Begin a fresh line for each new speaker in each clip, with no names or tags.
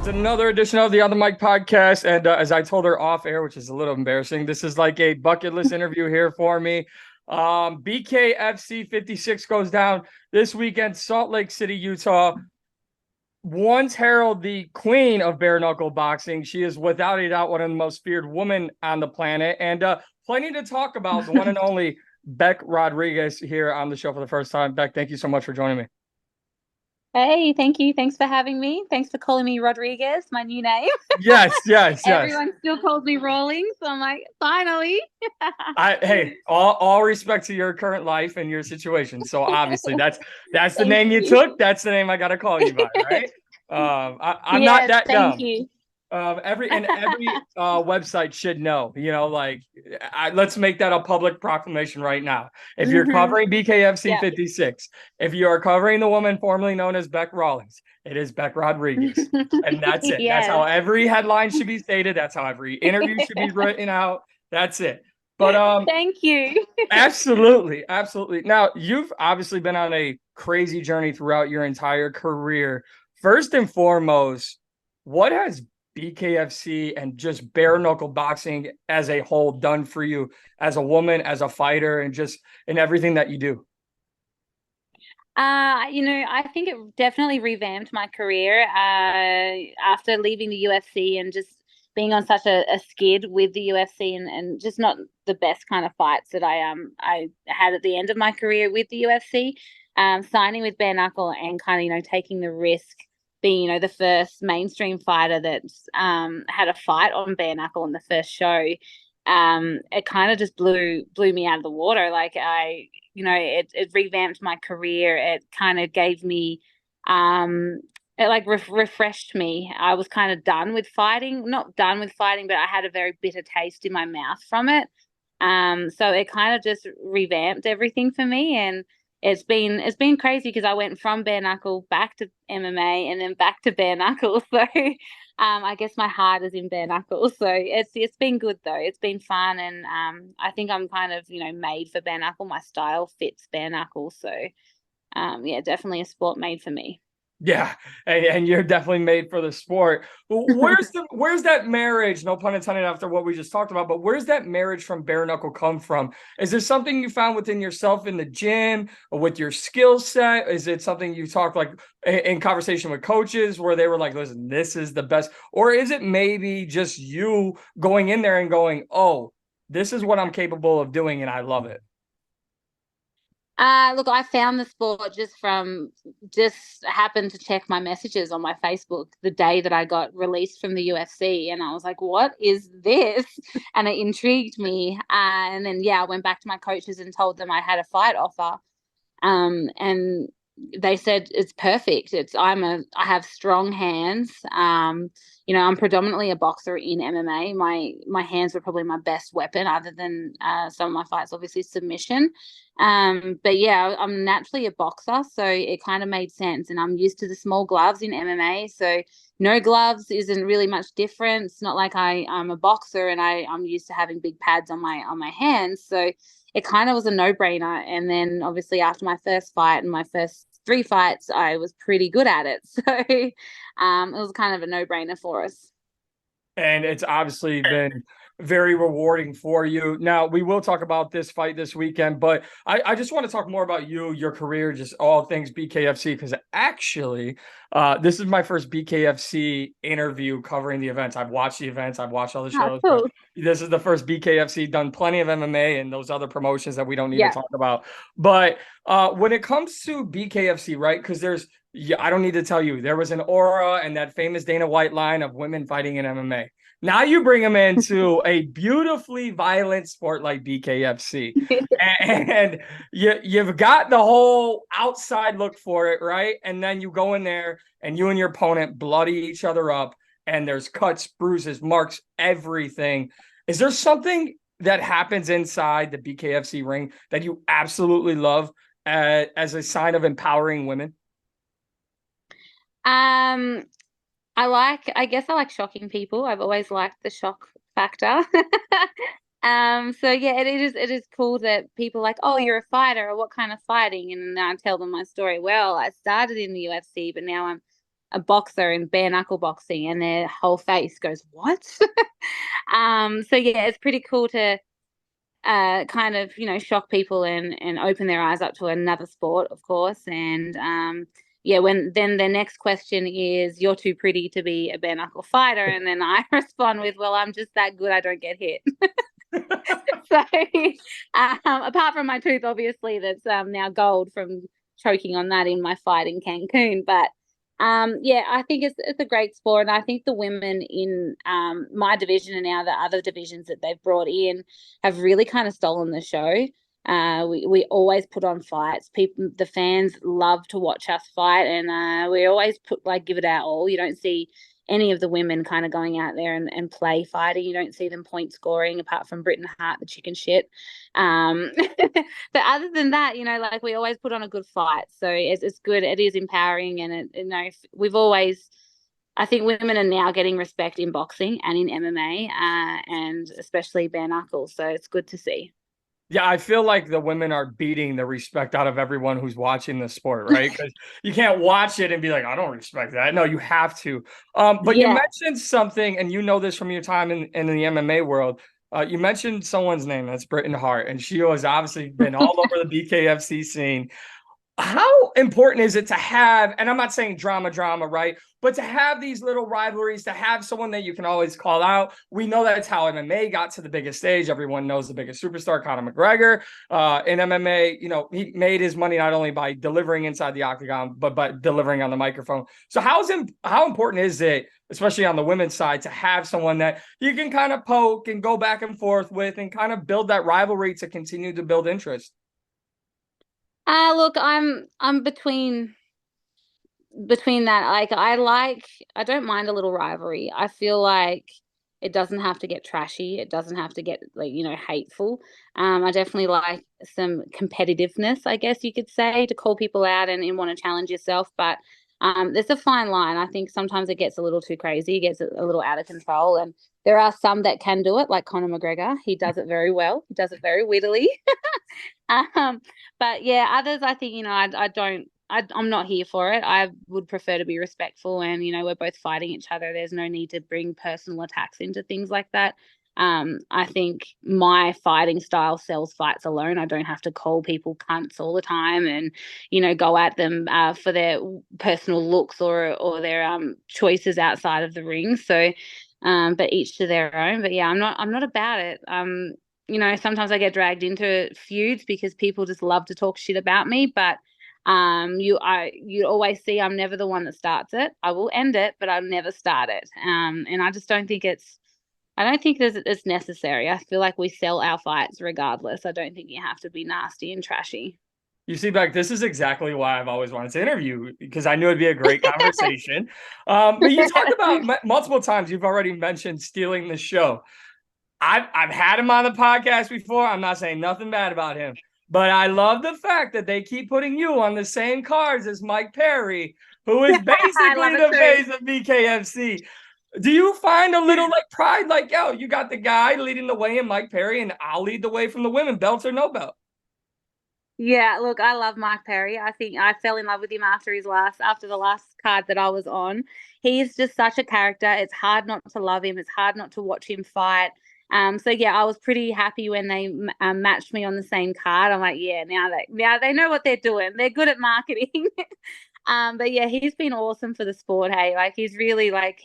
Another edition of the On the Mic podcast. And as I told her off air, which is a little embarrassing, this is like a bucket list interview here for me. BKFC 56 goes down this weekend, Salt Lake City, Utah. Once heralded the queen of bare knuckle boxing, she is without a doubt one of the most feared women on the planet. And plenty to talk about. The one and only Bec Rodriguez here on the show for the first time. Bec, thank you so much for joining me.
Hey, thank you. Thanks for having me. Thanks for calling me Rodriguez, my new name.
Yes.
Everyone still calls me Rawlings, so I'm like, finally.
Hey, all respect to your current life and your situation. So obviously that's the
Thank
name you
you.
took. That's the name I gotta call you by, right? I'm not
Yes,
that
thank
dumb.
you.
Every website should know, like let's make that a public proclamation right now. If you're covering BKFC
Yeah.
56, if you are covering the woman formerly known as Bec Rawlings, it is Bec Rodriguez. And that's it. That's
Yes.
how every headline should be stated. That's how every interview should be written out. That's it. But
Thank you.
absolutely. Now, you've obviously been on a crazy journey throughout your entire career. First and foremost, what has BKFC and just bare knuckle boxing as a whole done for you as a woman, as a fighter, and just in everything that you do?
I think it definitely revamped my career after leaving the UFC and just being on such a skid with the UFC and just not the best kind of fights that I had at the end of my career with the UFC. Signing with bare knuckle and kind of taking the risk, being the first mainstream fighter that had a fight on bare knuckle in the first show. It kind of just blew me out of the water. Like it revamped my career. It kind of gave me, it like refreshed me. I was kind of done with fighting, not done with fighting, but I had a very bitter taste in my mouth from it. So it kind of just revamped everything for me, and it's been crazy because I went from bare knuckle back to MMA and then back to bare knuckle. So I guess my heart is in bare knuckle. So it's been good though. It's been fun, and I think I'm kind of made for bare knuckle. My style fits bare knuckle. So yeah, definitely a sport made for me.
Yeah, and you're definitely made for the sport. Where's that marriage? No pun intended. After what we just talked about, but where's that marriage from bare knuckle come from? Is there something you found within yourself in the gym or with your skill set? Is it something you talk like in conversation with coaches where they were like, "Listen, this is the best," or is it maybe just you going in there and going, "Oh, this is what I'm capable of doing, and I love it."
Look, I found the sport just happened to check my messages on my Facebook the day that I got released from the UFC, and I was like, "What is this?" And it intrigued me. And then yeah, I went back to my coaches and told them I had a fight offer. And they said it's perfect. I have strong hands. I'm predominantly a boxer in MMA. My hands were probably my best weapon, other than some of my fights, obviously submission. But yeah, I'm naturally a boxer, so it kind of made sense. And I'm used to the small gloves in MMA, so no gloves isn't really much different. It's not like I'm a boxer and I'm used to having big pads on my hands. So it kind of was a no-brainer. And then obviously after my first fight and my first three fights, I was pretty good at it. So it was kind of a no-brainer for us.
And it's obviously been very rewarding for you. Now, we will talk about this fight this weekend, but I just want to talk more about you, your career, just all things BKFC, because actually, this is my first BKFC interview covering the events. I've watched the events, I've watched all the
Oh,
shows, but
cool.
this is the first BKFC, done plenty of MMA and those other promotions that we don't need to
Yeah.
talk about. But when it comes to BKFC, right, because yeah, I don't need to tell you, there was an aura and that famous Dana White line of women fighting in MMA. Now you bring them into a beautifully violent sport like BKFC. And you've got the whole outside look for it, right? And then you go in there and you and your opponent bloody each other up, and there's cuts, bruises, marks, everything. Is there something that happens inside the BKFC ring that you absolutely love as a sign of empowering women?
Um, I guess I like shocking people. I've always liked the shock factor. So yeah, it is cool that people are like, oh, you're a fighter, or what kind of fighting? And then I tell them my story. Well, I started in the UFC, but now I'm a boxer in bare knuckle boxing, and their whole face goes, "What?" So yeah, it's pretty cool to kind of, shock people and open their eyes up to another sport, of course. And yeah, when then the next question is, "You're too pretty to be a bare knuckle fighter," and then I respond with, "Well, I'm just that good. I don't get hit." So apart from my tooth, obviously, that's now gold from choking on that in my fight in Cancun. But yeah, I think it's a great sport, and I think the women in my division and now the other divisions that they've brought in have really kind of stolen the show. We always put on fights. People, the fans love to watch us fight, and we always give it our all. You don't see any of the women kind of going out there and play fighting. You don't see them point scoring apart from Britain Hart, the chicken shit. But other than that, we always put on a good fight. So it's good. It is empowering, and we've always. I think women are now getting respect in boxing and in MMA, and especially bare knuckles. So it's good to see.
Yeah, I feel like the women are beating the respect out of everyone who's watching the sport, right? Because you can't watch it and be like, I don't respect that. No, you have to. But you
Yeah.
mentioned something, and you know this from your time in the MMA world. You mentioned someone's name, that's Britain Hart, and she has obviously been all over the BKFC scene. How important is it to have, and I'm not saying drama, right? But to have these little rivalries, to have someone that you can always call out. We know that's how MMA got to the biggest stage. Everyone knows the biggest superstar, Conor McGregor. In MMA, he made his money not only by delivering inside the octagon, but by delivering on the microphone. So how important is it, especially on the women's side, to have someone that you can kind of poke and go back and forth with and kind of build that rivalry to continue to build interest?
Look, I'm between that. I don't mind a little rivalry. I feel like it doesn't have to get trashy. It doesn't have to get hateful. I definitely like some competitiveness, I guess you could say, to call people out and want to challenge yourself. But there's a fine line. I think sometimes it gets a little too crazy, it gets a little out of control. And there are some that can do it, like Conor McGregor. He does it very well. He does it very wittily. um, but yeah, others, I think, I don't. I'm not here for it. I would prefer to be respectful, and we're both fighting each other. There's no need to bring personal attacks into things like that. I think my fighting style sells fights alone. I don't have to call people cunts all the time and go at them for their personal looks or their choices outside of the ring. So, but each to their own. But yeah, I'm not about it. Sometimes I get dragged into feuds because people just love to talk shit about me, but you always see I'm never the one that starts it. I will end it, but I'll never start it. And I just don't think it's necessary. I feel like we sell our fights regardless. I don't think you have to be nasty and trashy.
You see, Beck, this is exactly why I've always wanted to interview, because I knew it'd be a great conversation. But you talked about multiple times, you've already mentioned stealing the show. I've had him on the podcast before. I'm not saying nothing bad about him, but I love the fact that they keep putting you on the same cards as Mike Perry, who is basically the face of BKFC. Do you find a little pride, like, yo, you got the guy leading the way in Mike Perry, and I'll lead the way from the women, belts or no belt?
Yeah, look, I love Mike Perry. I think I fell in love with him after the last card that I was on. He's just such a character. It's hard not to love him. It's hard not to watch him fight. So yeah, I was pretty happy when they matched me on the same card. I'm like, yeah, now they know what they're doing. They're good at marketing. But yeah, he's been awesome for the sport. Hey, like he's really like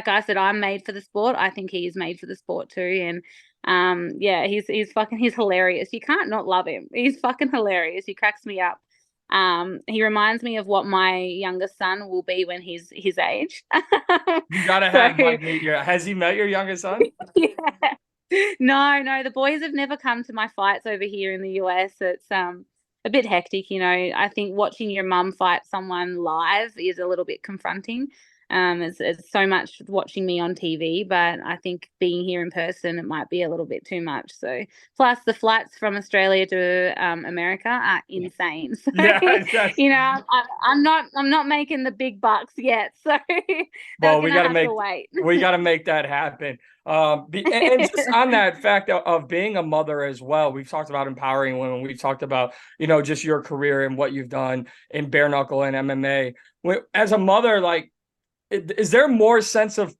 I said, I'm made for the sport. I think he is made for the sport too. And yeah, he's hilarious. You can't not love him. He's fucking hilarious. He cracks me up. He reminds me of what my youngest son will be when he's his age.
You gotta
So
have Mike meet your. Has he met your youngest son?
yeah. No, the boys have never come to my fights over here in the US. It's a bit hectic. I think watching your mum fight someone live is a little bit confronting. It's so much watching me on TV, but I think being here in person, it might be a little bit too much. So plus the flights from Australia to America are insane. So
Yeah, yes.
I'm not making the big bucks yet. So
Well,
that's gonna have to wait.
we got to make that happen. And just on that fact of being a mother as well, we've talked about empowering women. We've talked about, just your career and what you've done in bare knuckle and MMA. As a mother, like, is there more sense of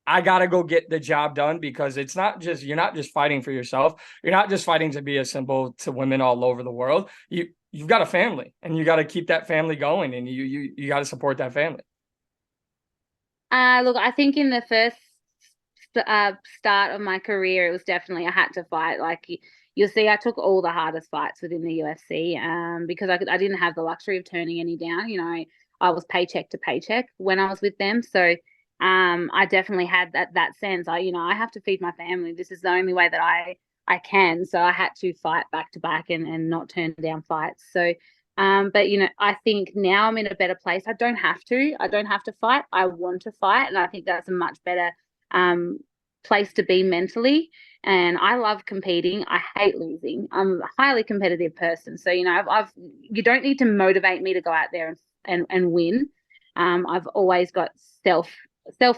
I gotta go get the job done? Because you're not just fighting for yourself. You're not just fighting to be a symbol to women all over the world. You've got a family, and you got to keep that family going, and you got to support that family.
Look, I think in the first start of my career, it was definitely I had to fight. Like you'll see, I took all the hardest fights within the UFC, because I didn't have the luxury of turning any down. I was paycheck to paycheck when I was with them, so I definitely had that sense. I have to feed my family. This is the only way that I can. So I had to fight back to back and not turn down fights. So but I think now I'm in a better place. I don't have to fight. I want to fight, and I think that's a much better place to be mentally. And I love competing. I hate losing. I'm a highly competitive person. So you don't need to motivate me to go out there and win. I've always got self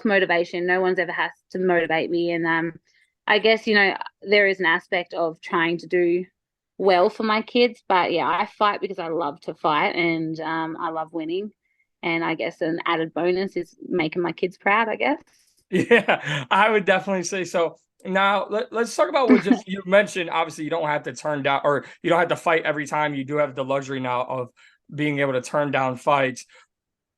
motivation. No one's ever has to motivate me. And I guess there is an aspect of trying to do well for my kids, but yeah, I fight because I love to fight, and I love winning. And I guess an added bonus is making my kids proud, I guess.
Yeah, I would definitely say so. Now let's talk about what just you mentioned. Obviously, you don't have to turn down, or you don't have to fight every time. You do have the luxury now of being able to turn down fights.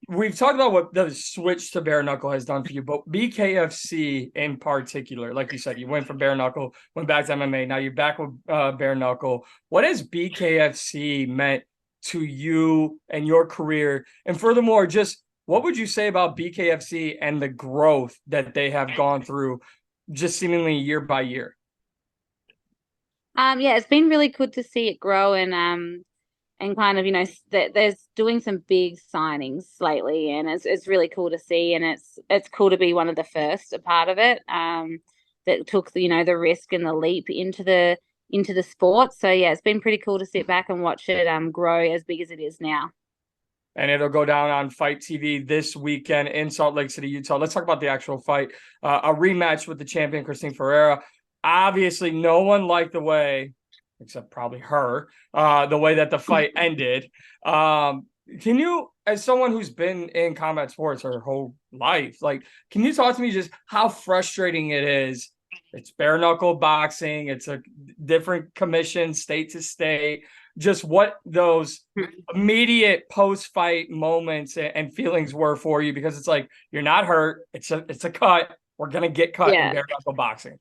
We've talked about what the switch to bare knuckle has done for you, but BKFC in particular, like you said, you went from bare knuckle, went back to MMA. Now you're back with bare knuckle. What has BKFC meant to you and your career? And furthermore, just what would you say about BKFC and the growth that they have gone through just seemingly year by year?
Yeah, it's been really good to see it grow, and kind of there's doing some big signings lately, and it's really cool to see, and it's cool to be one of the first a part of it, that took the risk and the leap into the sport. So yeah, it's been pretty cool to sit back and watch it grow as big as it is now.
And it'll go down on Fight TV this weekend in Salt Lake City, Utah. Let's talk about the actual fight. A rematch with the champion, Christine Ferea. Obviously, no one liked the way, except probably her, the way that the fight ended. Can you, as someone who's been in combat sports her whole life, can you talk to me just how frustrating it is? It's bare knuckle boxing. It's a different commission, state to state. Just what those immediate post-fight moments and feelings were for you, because it's like you're not hurt. It's a cut. We're gonna get cut in bare knuckle boxing.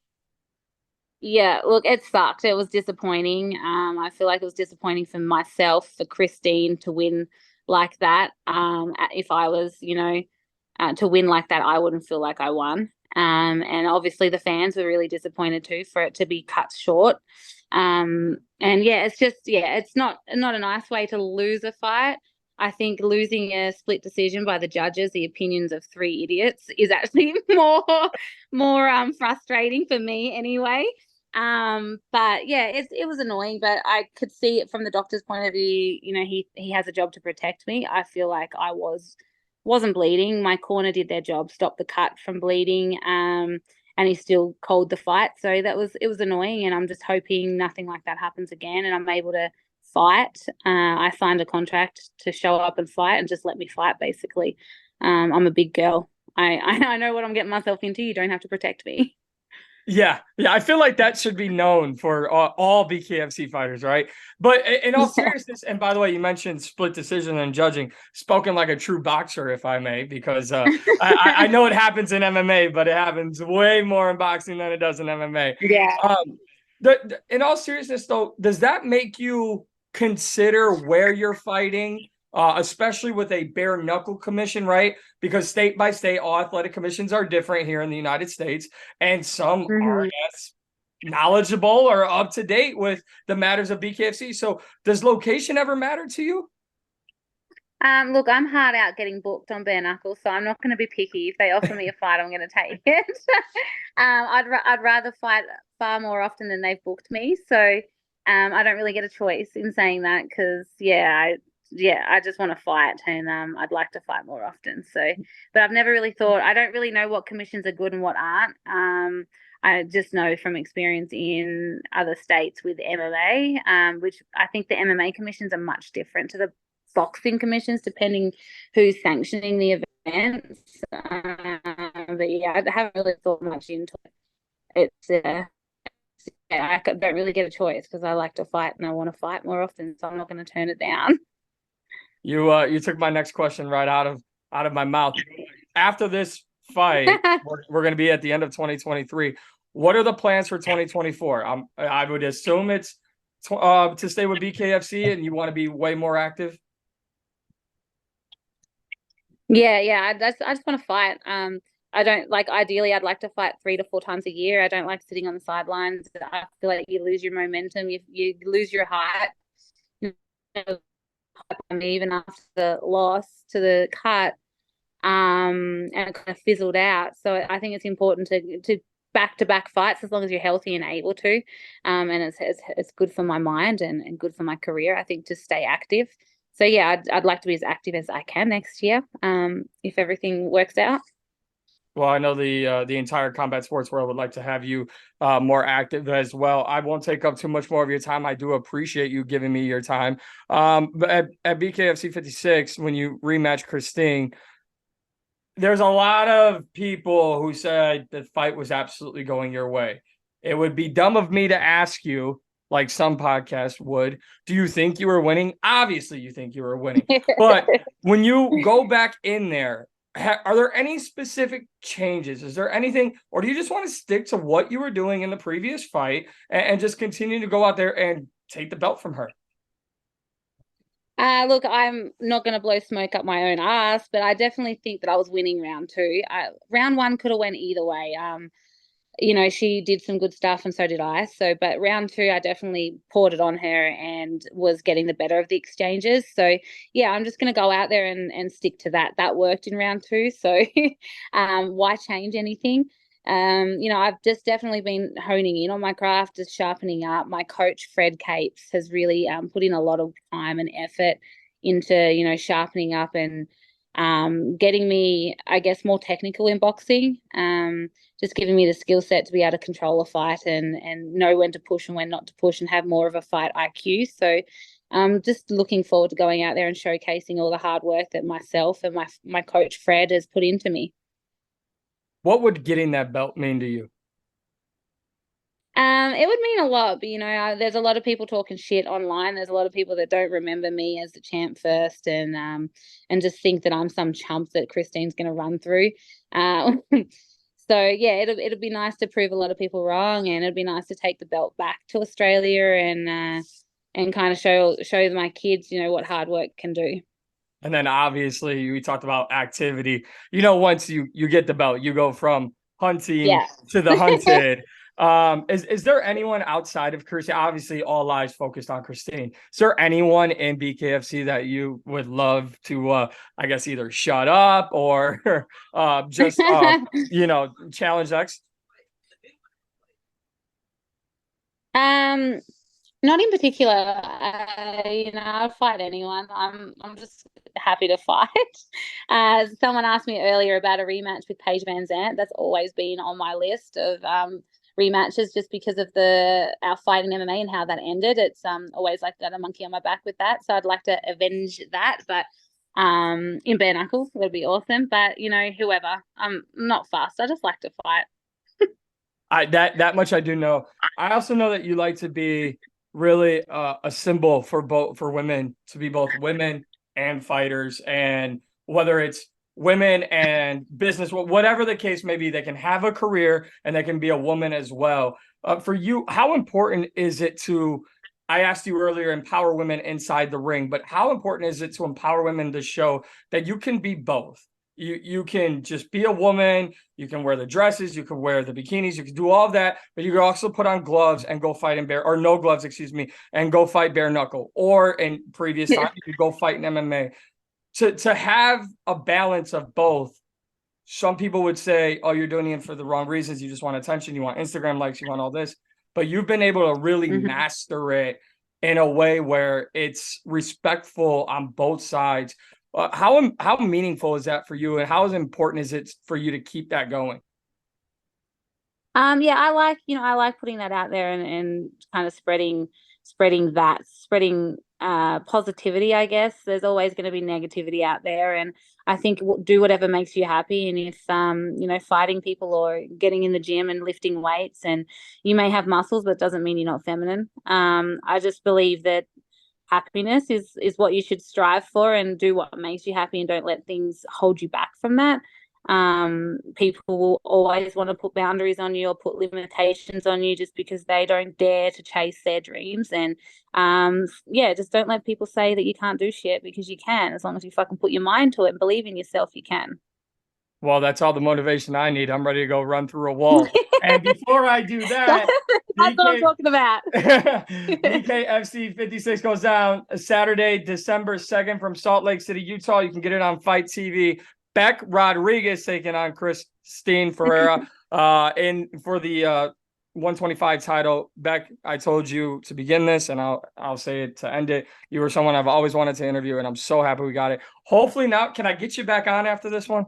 Yeah, look, it sucked. It was disappointing. I feel like it was disappointing for myself, for Christine to win like that. If I was, to win like that, I wouldn't feel like I won. And obviously the fans were really disappointed too for it to be cut short. And yeah, it's not a nice way to lose a fight. I think losing a split decision by the judges, the opinions of three idiots, is actually more frustrating for me anyway. But yeah, it was annoying, but I could see it from the doctor's point of view. He has a job to protect me. I feel like I wasn't bleeding. My corner did their job, stopped the cut from bleeding. And he still called the fight. So it was annoying, and I'm just hoping nothing like that happens again, and I'm able to fight. I signed a contract to show up and fight, and just let me fight, basically. I'm a big girl. I know what I'm getting myself into. You don't have to protect me.
Yeah, I feel like that should be known for all BKFC fighters, right? But in all seriousness, and by the way, you mentioned split decision and judging, spoken like a true boxer, if I may, because I know it happens in MMA, but it happens way more in boxing than it does in MMA.
Yeah.
In all seriousness, though, does that make you consider where you're fighting? Especially with a bare knuckle commission, right? Because state by state, all athletic commissions are different here in the United States, and some aren't as knowledgeable or up to date with the matters of BKFC. So, does location ever matter to you?
Look, I'm hard out getting booked on bare knuckle, so I'm not going to be picky. If they offer me a fight, I'm going to take it. I'd rather fight far more often than they've booked me. So, I don't really get a choice in saying that because, I just want to fight and I'd like to fight more often. So, but I've never really thought. I don't really know what commissions are good and what aren't. I just know from experience in other states with MMA, which I think the MMA commissions are much different to the boxing commissions, depending who's sanctioning the events. But yeah, I haven't really thought much into it. I don't really get a choice because I like to fight and I want to fight more often, so I'm not going to turn it down.
You took my next question right out of my mouth. After this fight, we're going to be at the end of 2023. What are the plans for 2024? I would assume it's to stay with BKFC and you want to be way more active.
Yeah. I just want to fight. I don't like, ideally I'd like to fight 3 to 4 times a year. I don't like sitting on the sidelines. I feel like you lose your momentum, you lose your height. Even after the loss to the cut, and it kind of fizzled out. So I think it's important to back fights as long as you're healthy and able to. And it's good for my mind and good for my career, I think, to stay active. So yeah, I'd like to be as active as I can next year, if everything works out.
Well, I know the entire combat sports world would like to have you more active as well. I won't take up too much more of your time. I do appreciate you giving me your time. But at BKFC 56, when you rematch Christine, there's a lot of people who said the fight was absolutely going your way. It would be dumb of me to ask you, like some podcasts would, do you think you were winning? Obviously, you think you were winning. But when you go back in there, are there any specific changes? Is there anything, or do you just want to stick to what you were doing in the previous fight and just continue to go out there and take the belt from her?
Look, I'm not going to blow smoke up my own ass, but I definitely think that I was winning round 2. Round 1 could have went either way. She did some good stuff and so did I. So, but round 2, I definitely poured it on her and was getting the better of the exchanges. So, yeah, I'm just going to go out there and stick to that. That worked in round 2. So, why change anything? I've just definitely been honing in on my craft, just sharpening up. My coach, Fred Capes, has really put in a lot of time and effort into, sharpening up and getting me, I guess, more technical in boxing. Just giving me the skill set to be able to control a fight and know when to push and when not to push and have more of a fight IQ. So I'm just looking forward to going out there and showcasing all the hard work that myself and my coach, Fred, has put into me.
What would getting that belt mean to you?
It would mean a lot, but there's a lot of people talking shit online. There's a lot of people that don't remember me as the champ first, and just think that I'm some chump that Christine's going to run through. So yeah, it'll be nice to prove a lot of people wrong, and it'd be nice to take the belt back to Australia and kind of show my kids, what hard work can do.
And then obviously we talked about activity. Once you get the belt, you go from hunting
Yeah.
to the hunted. Is there anyone outside of Christine? Obviously, all eyes focused on Christine. Is there anyone in BKFC that you would love to, I guess, either shut up or just, challenge X?
Not in particular. I'll fight anyone. I'm just happy to fight. Someone asked me earlier about a rematch with Paige Van Zandt. That's always been on my list of rematches, just because of our fight in MMA and how that ended. It's always like got a monkey on my back with that. So I'd like to avenge that. But in bare knuckle, that'd be awesome. But whoever. I'm not fast. I just like to fight.
That much I do know. I also know that you like to be really a symbol for women, to be both women and fighters, and whether it's women and business, whatever the case may be, they can have a career and they can be a woman as well. For you, how important is it to, I asked you earlier, empower women inside the ring, but how important is it to empower women to show that you can be both? You can just be a woman, you can wear the dresses, you can wear the bikinis, you can do all of that, but you can also put on gloves and go fight or no gloves, excuse me, and go fight bare knuckle. Or in previous time, you could go fight in MMA. to have a balance of both. Some people would say, oh, you're doing it for the wrong reasons. You just want attention. You want Instagram likes. You want all this. But you've been able to really
Mhm.
master it in a way where it's respectful on both sides. How meaningful is that for you? And how important is it for you to keep that going?
Yeah, I like putting that out there and kind of spreading positivity, I guess. There's always going to be negativity out there, and I think do whatever makes you happy. And if fighting people or getting in the gym and lifting weights, and you may have muscles, but it doesn't mean you're not feminine. I just believe that happiness is what you should strive for, and do what makes you happy, and don't let things hold you back from that. People will always want to put boundaries on you or put limitations on you just because they don't dare to chase their dreams. And yeah, just don't let people say that you can't do shit, because you can. As long as you fucking put your mind to it and believe in yourself, you can.
Well, that's all the motivation I need. I'm ready to go run through a wall. And before I do that,
That's what I'm
BK
talking about.
BKFC 56 goes down Saturday, December 2nd from Salt Lake City, Utah. You can get it on Fight TV. Bec Rodriguez taking on Christine Ferea in for the 125 title. Bec, I told you to begin this, and I'll say it to end it. You were someone I've always wanted to interview, and I'm so happy we got it. Hopefully now, can I get you back on after this one?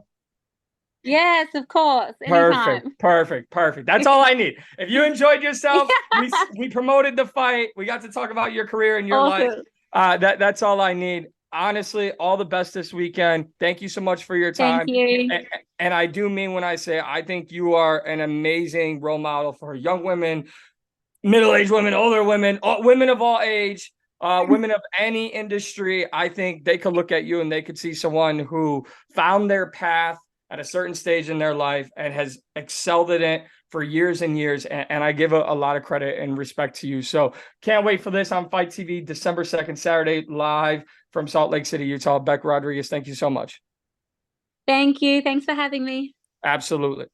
Yes, of course.
Perfect,
Anytime.
perfect, perfect. That's all I need. If you enjoyed yourself,
Yeah.
we promoted the fight. We got to talk about your career and your life.
Awesome.
That's all I need. Honestly, all the best this weekend. Thank you so much for your
Thank
time.
you.
And I do mean when I say I think you are an amazing role model for young women, middle-aged women, older women, women of all age, women of any industry. I think they could look at you and they could see someone who found their path at a certain stage in their life and has excelled in it for years and years. And I give a lot of credit and respect to you. So can't wait for this on Fight TV, December 2nd, Saturday, live from Salt Lake City, Utah. Bec Rodriguez, thank you so much.
Thank you. Thanks for having me.
Absolutely.